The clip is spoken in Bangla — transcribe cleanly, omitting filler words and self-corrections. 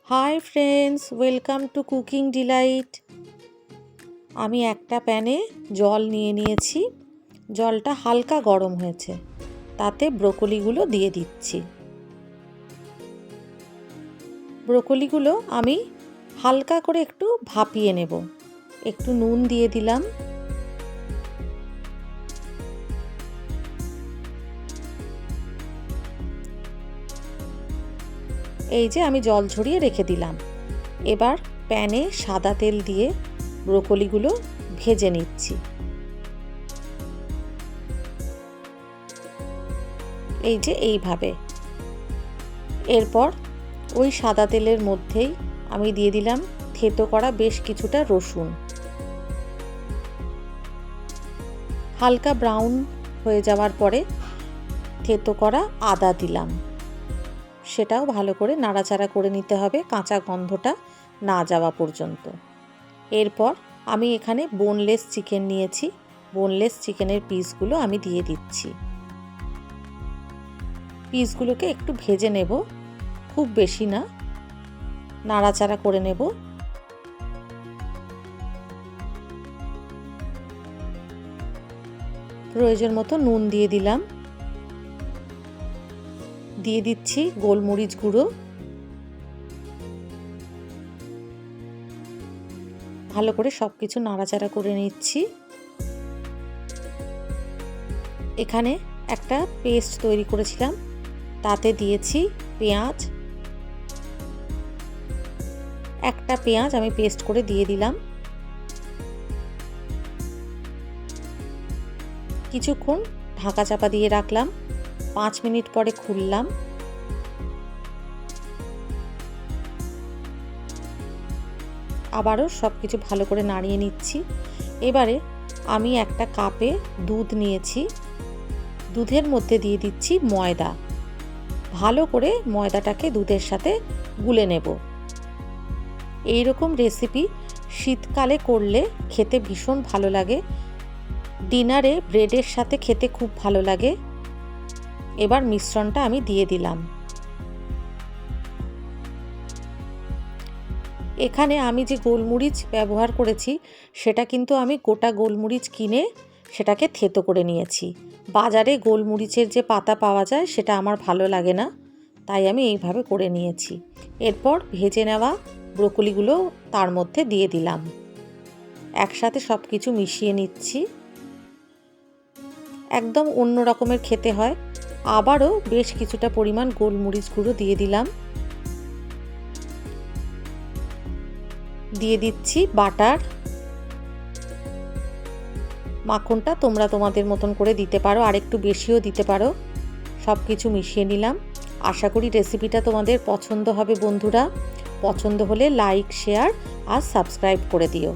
High friends, welcome to cooking delight. আমি একটা প্যানে জল নিয়ে নিয়েছি। জলটা হালকা গরম হয়েছে, তাতে ব্রোকলিগুলো দিয়ে দিচ্ছি। ব্রোকলিগুলো আমি হালকা করে একটু ভাপিয়ে নেব। একটু নুন দিয়ে দিলাম। এই যে আমি জল ঝরিয়ে রেখে দিলাম। এবার প্যানে সাদা তেল দিয়ে ব্রোকলিগুলো ভেজে নিচ্ছি। এই যে এইভাবে। এরপর ওই সাদা তেলের মধ্যেই আমি দিয়ে দিলাম থেতো করা বেশ কিছুটা রসুন। হালকা ব্রাউন হয়ে যাওয়ার পরে থেতো করা আদা দিলাম। সেটাও ভালো করে নাড়াচাড়া করে নিতে হবে, কাঁচা গন্ধটা না যাওয়া পর্যন্ত। এরপর আমি এখানে বোনলেস চিকেন নিয়েছি। বোনলেস চিকেনের পিসগুলো আমি দিয়ে দিচ্ছি। পিসগুলোকে একটু ভেজে নেব, খুব বেশি না, নাড়াচাড়া করে নেব। প্রয়োজন মতো নুন দিয়ে দিলাম। দিয়ে দিচ্ছি গোলমরিচ গুঁড়ো। ভালো করে সব কিছু নাড়াচাড়া করে নিচ্ছি। এখানে একটা পেস্ট তৈরি করেছিলাম, তাতে দিয়েছি পেঁয়াজ। একটা পেঁয়াজ আমি পেস্ট করে দিয়ে দিলাম। কিছুক্ষণ ঢাকা চাপা দিয়ে রাখলাম। 5 মিনিট পরে খুললাম। আবারও সব কিছু ভালো করে নাড়িয়ে নিচ্ছি। এবারে আমি একটা কাপে দুধ নিয়েছি। দুধের মধ্যে দিয়ে দিচ্ছি ময়দা। ভালো করে ময়দাটাকে দুধের সাথে গুলে নেব। এই রকম রেসিপি শীতকালে করলে খেতে ভীষণ ভালো লাগে। ডিনারে ব্রেডের সাথে খেতে খুব ভালো লাগে। এবার মিশ্রণটা আমি দিয়ে দিলাম। এখানে আমি যে গোলমরিচ ব্যবহার করেছি সেটা কিন্তু আমি গোটা গোলমরিচ কিনে সেটাকে থেতো করে নিয়েছি। বাজারে গোলমরিচের যে পাতা পাওয়া যায় সেটা আমার ভালো লাগে না, তাই আমি এইভাবে করে নিয়েছি। এরপর ভেজে নেওয়া ব্রোকলিগুলো তার মধ্যে দিয়ে দিলাম। একসাথে সব কিছু মিশিয়ে নিচ্ছি। একদম অন্য রকমের খেতে হয়। আবারও বেশ কিছুটা পরিমাণ গোলমরিচ গুঁড়ো দিয়ে দিলাম। দিয়ে দিচ্ছি বাটার। মাখনটা তোমরা তোমাদের মতন করে দিতে পারো, আর একটু বেশিও দিতে পারো। সব কিছু মিশিয়ে নিলাম। আশা করি রেসিপিটা তোমাদের পছন্দ হবে বন্ধুরা। পছন্দ হলে লাইক, শেয়ার আর সাবস্ক্রাইব করে দিও।